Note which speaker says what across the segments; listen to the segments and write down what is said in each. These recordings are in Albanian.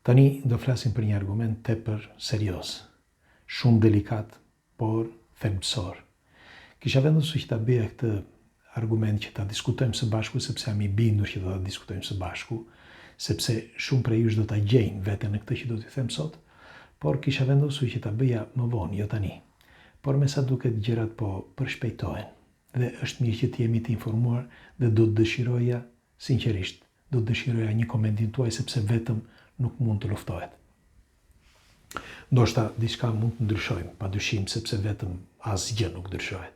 Speaker 1: Tani do flasim për një argument tepër serioz, shumë delikat, por thelbësor. Kisha vendosur që ta bëja këtë argument që ta diskutojmë së bashku, sepse jam i bindur që do ta diskutojmë së bashku, sepse shumë prej jush do ta gjejnë veten në këtë që do t'ju them sot, por kisha vendosur që ta bëja më vonë, jo tani. Por me sa duket gjërat po përshpejtohen dhe është mirë që të jemi të informuar dhe do të dëshiroja sinqerisht, do të dëshiroja një komentin tuaj sepse vetëm nuk mund të luftohet. Ndoshta diçka mund të ndryshojmë, padyshim sepse vetëm asgjë nuk ndryshohet.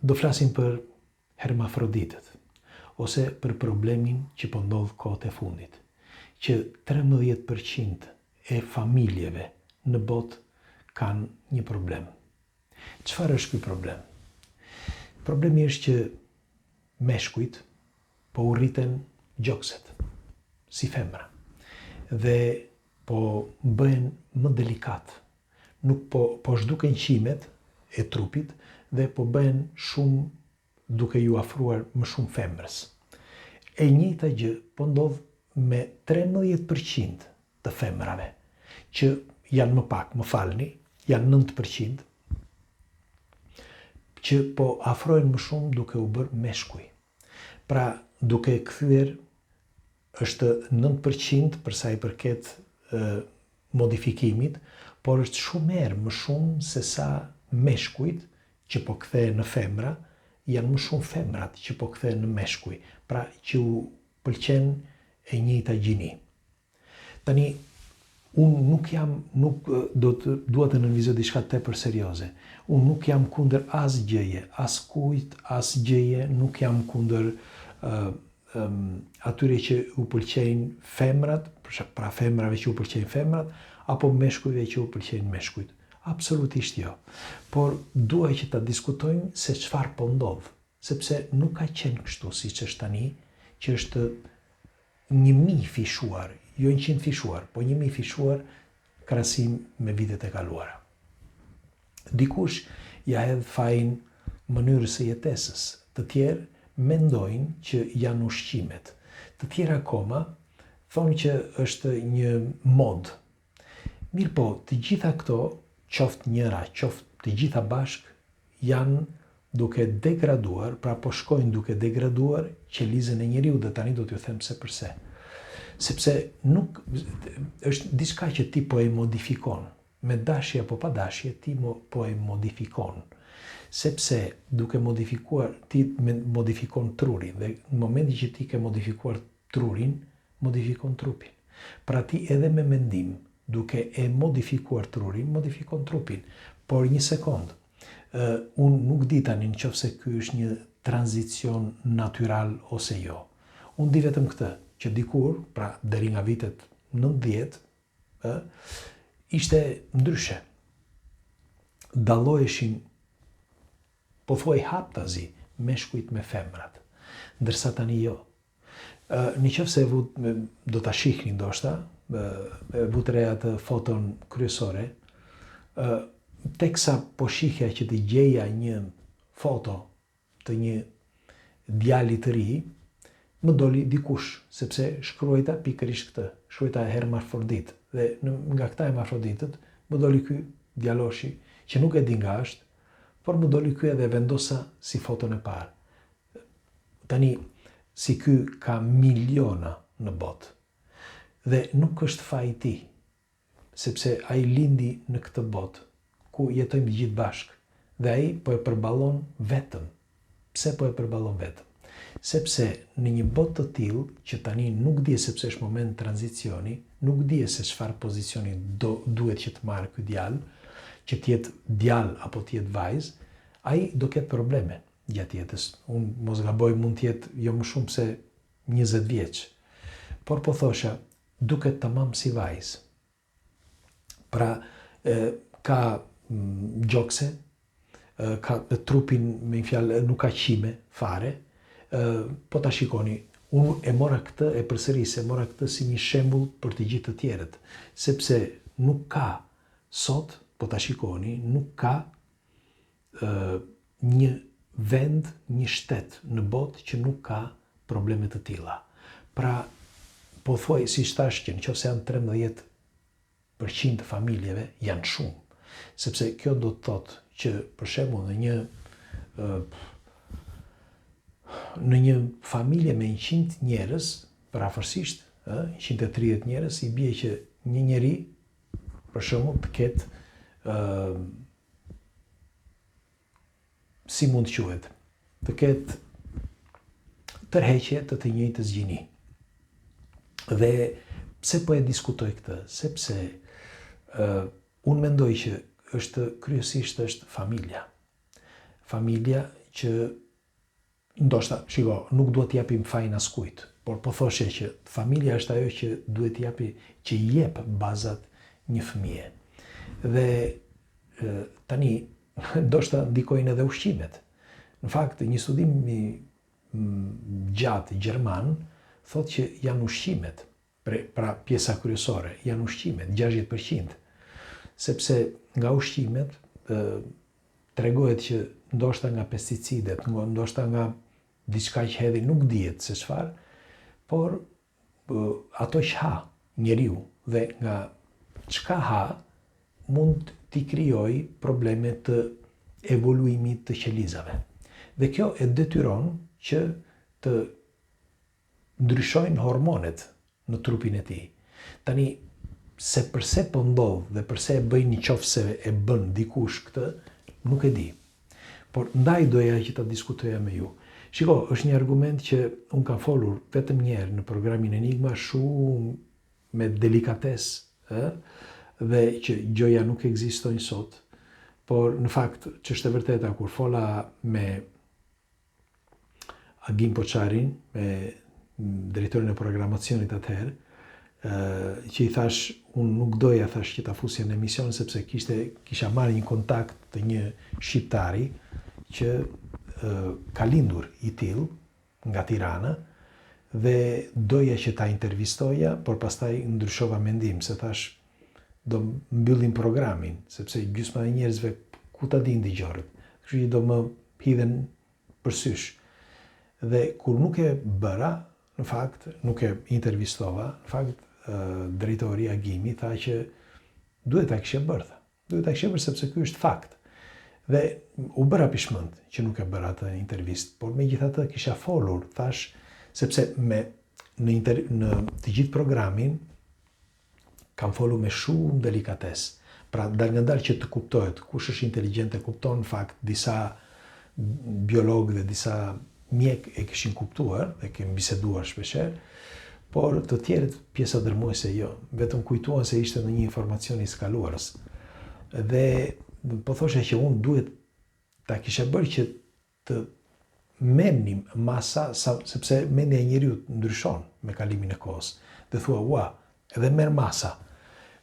Speaker 1: Do flasim për hermafroditët ose për problemin që po ndodh kohët e fundit, që 13% e familjeve në botë kanë një problem. Çfarë është ky problem? Problemi është që meshkujt po urriten gjokset si femra dhe po bëhen më delikat. Nuk po zhduken qimet e trupit dhe po bëhen shumë duke ju afruar më shumë femrës. E njëjta gjë po ndodh me 13% të femrave, që janë më pak, më falni, janë 9%, që po afrohen më shumë duke u bërë meshkuj. Pra, duke kthyer është 9% për sa i përket modifikimit, por është shumë herë më shumë se sa meshkujt që po kthehen në femra, janë më shumë femrat që po kthehen në meshkuj, pra që u pëlqen e njëjta gjini. Tani, unë dua të nënvizoj diçka tepër serioze. Unë nuk jam kundër asgjëje, as kujt, as gjëje, nuk jam kundër atyre që u pëlqejnë femrat, pra femrave që u pëlqejnë femrat, apo meshkujve që u pëlqejnë meshkujt. Absolutisht jo. Por dua që ta diskutojmë se çfarë po ndodh, sepse nuk ka qenë kështu siç është tani, që është 1000 fishuar, jo 100 fishuar, po 1000 fishuar krahasim me vitet e kaluara. Dikush ja hedh fajin mënyrës së jetesës, të tjerë mendojnë që janë ushqimet. Të tjerë akoma thonë që është një mod. Mirë po, të gjitha këto, qoftë njëra, qoftë të gjitha bashk, janë duke degraduar, pra po shkojnë duke degraduar qelizën e njeriu, dhe tani do t'ju them se përse. Sepse nuk është diçka që ti po e modifikon. Me dashje apo pa dashje, ti po e modifikon. Sepse duke modifikuar, ti modifikon trurin, dhe në momentin që ti ke modifikuar trurin, modifikon trupin. Pra ti edhe me mendim, duke e modifikuar trurin, modifikon trupin. Por një sekond, unë nuk di tani nëse ky është një tranzicion natyral ose jo. Unë di vetëm këtë, që dikur, pra deri nga vitet 90, ishte ndryshe. Dalloheshin pothuaj haptazi meshkujt me femrat, ndërsa tani jo. Nëse do ta shihni ndoshta, vut re atë foton kryesore, teksa po shihja që të gjeja një foto të një djali të ri, më doli dikush, sepse shkruajta pikërisht këtë, shkruajta hermafrodit, dhe nga këta hermafroditët më doli ky djaloshi, që nuk e di nga është, por më doli ky edhe vendosa si foton e parë. Tani, si ky ka miliona në botë, dhe nuk është faji i tij, sepse ai lindi në këtë botë, ku jetojmë të gjithë bashkë, dhe ai po e përballon vetëm. Pse po e përballon vetëm? Sepse në një botë të tillë, që tani nuk di sepse është moment tranzicioni, nuk di se çfarë pozicioni duhet që të marrë ky djalë, që të jetë djalë apo të jetë vajzë, ai do ketë probleme gjatë jetës. Unë mos gaboj, mund të jetë jo më shumë se 20 vjeç. Por po thosha, duket tamam si vajzë. Pra, ka gjokse, ka trupin, me një fjalë, nuk ka qime fare. Po ta shikoni, unë e mora këtë, e përsëris, e mora këtë si një shembull për të gjithë të tjerët, sepse nuk ka sot, po ta shikoni, nuk ka një vend, një shtet në botë që nuk ka probleme të tilla. Pra, po thuaj si thash që nëse janë 13% të familjeve janë shumë, sepse kjo do të thotë që për shembull në një familje me 100 njerëz, parafërsisht 130 njerëz, i bie që një njeri për shembull të ketë si mund të quhet, të ketë tërheqje të njëjtës gjini. Dhe pse po e diskutoj këtë? Sepse unë mendoj që kryesisht është familja. Familja që ndoshta, shiko, nuk duhet t'japim fajin askujt, por po thoshe që familja është ajo që duhet t'japi, që jep bazat një fëmije. Dhe tani, ndoshta ndikojnë edhe ushqimet. Në fakt, një studim gjatë gjerman thotë që janë ushqimet, pra pjesa kryesore, janë ushqimet, 60%. Sepse nga ushqimet tregohet që ndoshta nga pesticidet, ndoshta nga diçka që hedhi nuk dihet se çfarë, por ato që ha njeriu dhe nga çka ha mund t'i krijojë probleme të evoluimit të qelizave. Dhe kjo e detyron që të ndryshojnë hormonet në trupin e tij. Tani, se përse po ndodh dhe përse e bëjnë nëse e bën dikush këtë, nuk e di. Por ndaj doja që ta diskutoja me ju. Shiko, është një argument që unë kam folur vetëm njerë në programin Enigma shumë me delikatesë, dhe që gjoja nuk ekzistojnë sot, por në fakt që është e vërteta kur fola me Agim Poçarin, me drejtorin e programacionit atëherë, që i thash, unë nuk doja thash që ta fusja në emision, sepse kisha marrë një kontakt të një shqiptari që ka lindur i tillë nga Tirana dhe doja që ta intervistoja, por pastaj ndryshova mendim, se thash do mbyllim programin, sepse gjysma e njerëzve ku ta din dëgjoret, kështu që do më hidhen përsysh. Dhe kur nuk e bëra, në fakt, nuk e intervistova, në fakt, drejtori Agimi tha që duhet ta kishe bërë. Duhet ta kishe bërë sepse ky është fakt. Dhe u bëra pishmënd që nuk e bëra atë intervistë, por megjithatë kisha folur, thash, sepse në të gjithë programin kam folur me shumë delikatesë. Pra, dal nga dal që të kuptohet kush është inteligjent e kupton, në fakt, disa biologë dhe disa mjek e kishin kuptuar dhe kemi biseduar shpeshherë, por të tjerët pjesa dërmuese jo, vetëm kujtuan se ishte në një informacion i skaluarës. Dhe po thoshe që unë duhet ta kisha bërë që të merrnim masa, sepse mendja e njeriu ndryshon me kalimin e kohës. Dhe thua, ua, edhe merr masa.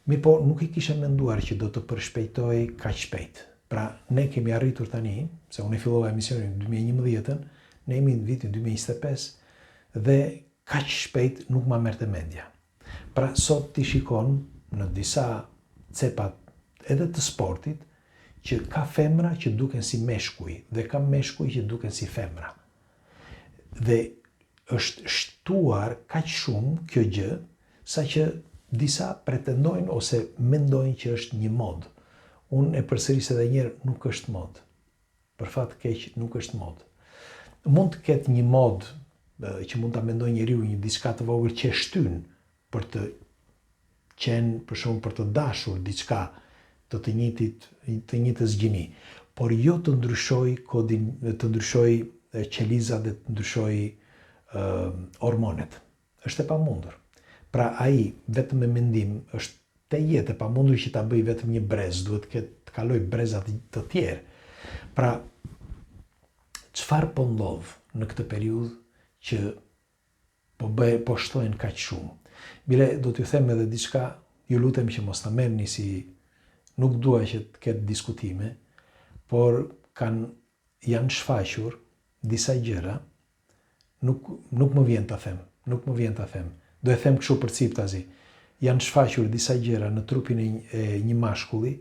Speaker 1: Mirë po, nuk i kisha menduar që do të përshpejtoj kaq shpejt. Pra, ne kemi arritur tani, se unë e fillova emisionin në 2011, ne jemi në vitin 2025 dhe kaq shpejt nuk ma merrte mendja. Pra, sot ti shikon në disa cepat edhe të sportit që ka femra që duken si meshkuj dhe ka meshkuj që duken si femra. Dhe është shtuar kaq shumë kjo gjë, sa që disa pretendojnë ose mendojnë që është një mod. Unë e përsëris edhe njerë, nuk është mod. Për fat keq, nuk është mod. Mund të ketë një mod që mund ta mendojë njeriu një diçka të vogël që e shtyn për të qenë, për shembull, për të dashur diçka të njëjtës gjini, por jo të ndryshoj kodin, të ndryshoj qelizat dhe të ndryshoj hormonet. Është e pamundur. Pra ai vetëm me mendim është te jetë e pamundur që ta bëj vetëm një brez, duhet të kaloj brezat të tjerë. Pra, çfarë po ndodh në këtë periudhë që po shtojnë kaq shumë? Bile, do t'ju them edhe diçka, ju lutem që mos ta merrni si nuk dua që të ketë diskutime, por janë shfaqur disa gjëra, nuk më vjen ta them. Do e them kështu për ciptazi. Janë shfaqur disa gjëra në trupin e një mashkulli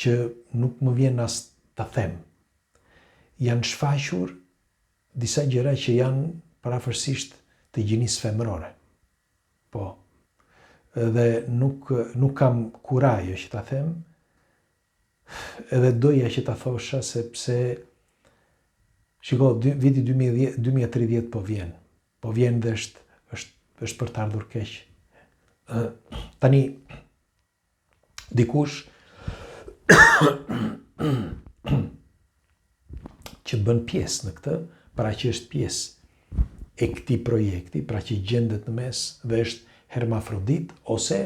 Speaker 1: që nuk më vjen as ta them. Janë shfaqur disa gjëra që janë parafërsisht të gjinisë femërore. Po. Edhe nuk kam kurajo që ta them, edhe doja që ta thosha sepse shiko, viti 2030 po vjen. Po vjen dhe është për të ardhur keq. Tani, dikush që bën pjesë në këtë, pra që është pjesë e këtij projekti, pra që gjendet në mes dhe është hermafrodit, ose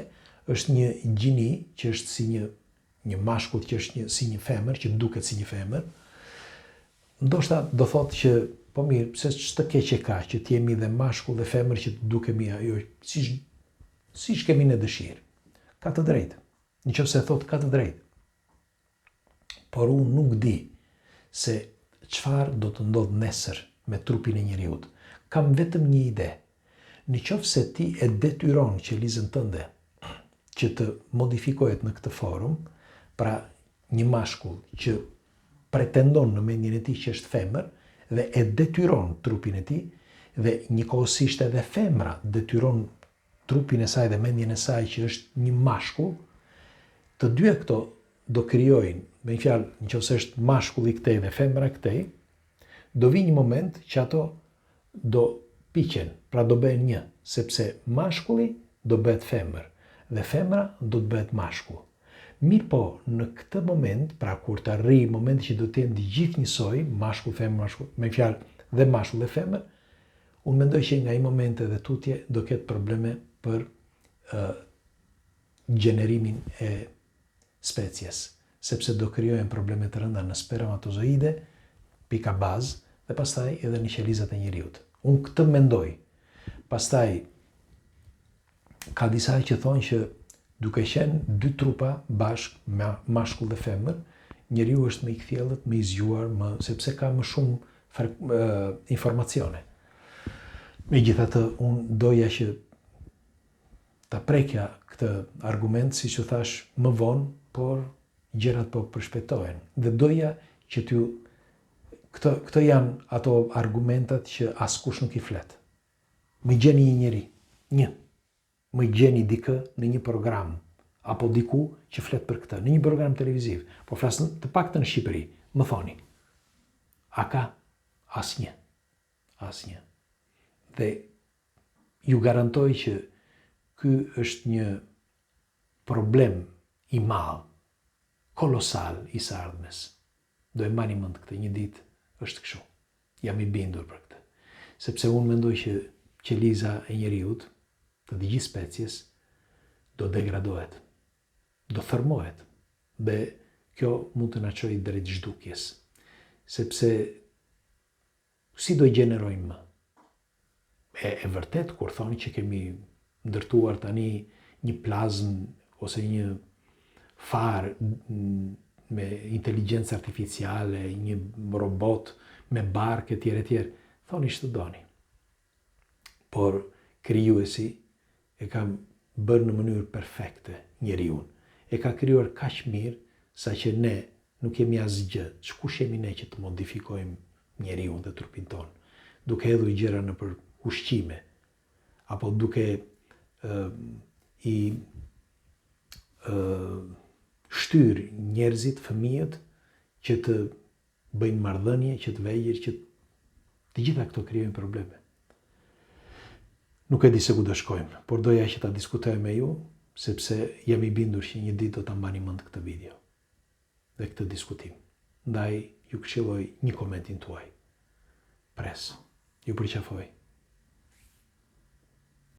Speaker 1: është një gjini që është si një mashkull që është si një femër, që duket si një femër, ndoshta do thotë që, po mirë, pse ç'të keq e ka, që t'jemi dhe mashkull dhe femër që të dukemi ajo, siç kemi në dëshirë. Ka të drejtë. Nëse thotë ka të drejtë. Por unë nuk di se çfarë do të ndodh nesër me trupin e njeriut. Kam vetëm një ide. Në qoftë se ti e detyron qelizën tënde që të modifikohet në këtë forum, pra një mashkull që pretendon në mendjen e tij që është femër dhe e detyron trupin e tij, dhe njëkohësisht edhe femra detyron trupin e saj dhe mendjen e saj që është një mashkull, të dyja këto do krijojnë, me një fjalë, nëse është mashkulli këtej dhe femra këtej, do vi një moment që ato do piqen, pra do bëhen një, sepse mashkulli do bëhet femër dhe femra do të bëhet mashkull. Mirë po, në këtë moment, pra kur të arrijë momenti që do të jenë të gjithë njësoj, mashkull, femër, mashkull, me një fjalë dhe mashkull dhe femër, unë mendoj që nga ai moment edhe tutje do ketë probleme për gjenerimin e species, sepse do krijohen probleme të rënda në spermatozoide, pika bazë, dhe pastaj edhe në qelizat e njeriut. Unë këtë mendoj. Pastaj, ka disa që thonë që duke qenë dy trupa bashk, me mashkull dhe femër, njeriu është më i kthjellët, më i zgjuar, sepse ka më shumë informacione. Megjithatë, unë doja që ta prekja këtë argument, siç u thash, më vonë, por gjërat po përshpejtohen. Dhe doja që këto janë ato argumentat që askush nuk i flet. Më gjeni një njeri, më gjeni dikë në një program, apo diku që flet për këtë, në një program televiziv, po flas të paktën në Shqipëri, më thoni. A ka? Asnjë. Dhe ju garantoj që ky është një problem i madh, kolosal i së ardhmes. Do e mbani mend këtë, një ditë është kështu. Jam i bindur për këtë. Sepse unë mendoj që qeliza e njeriut, të gjithë species, do degradohet, do thërmohet, dhe kjo mund të na çojë drejt zhdukjes. Sepse si do gjenerojmë më? E vërtet, kur thoni që kemi ndërtuar tani një plazm ose një far me inteligjencë artificiale, një robot me barkë etj, thoni ç'të doni. Por krijuesi e ka bërë në mënyrë perfekte njeriun. E ka krijuar kaq mirë saqë ne nuk kemi asgjë. Ç'kush jemi ne që të modifikojmë njeriun dhe trupin ton, duke hedhur gjëra nëpër ushqime, apo duke i shtyr njerëzit, fëmijët, që të bëjnë marrëdhënie, që të vegjël, që të gjitha këto krijojnë probleme. Nuk e di se ku do shkojmë, por doja që ta diskutoj me ju, sepse jam i bindur që një ditë do ta mbani mend këtë video dhe këtë diskutim. Ndaj ju këshilloj një komentin tuaj. Pres. Ju përqafoj.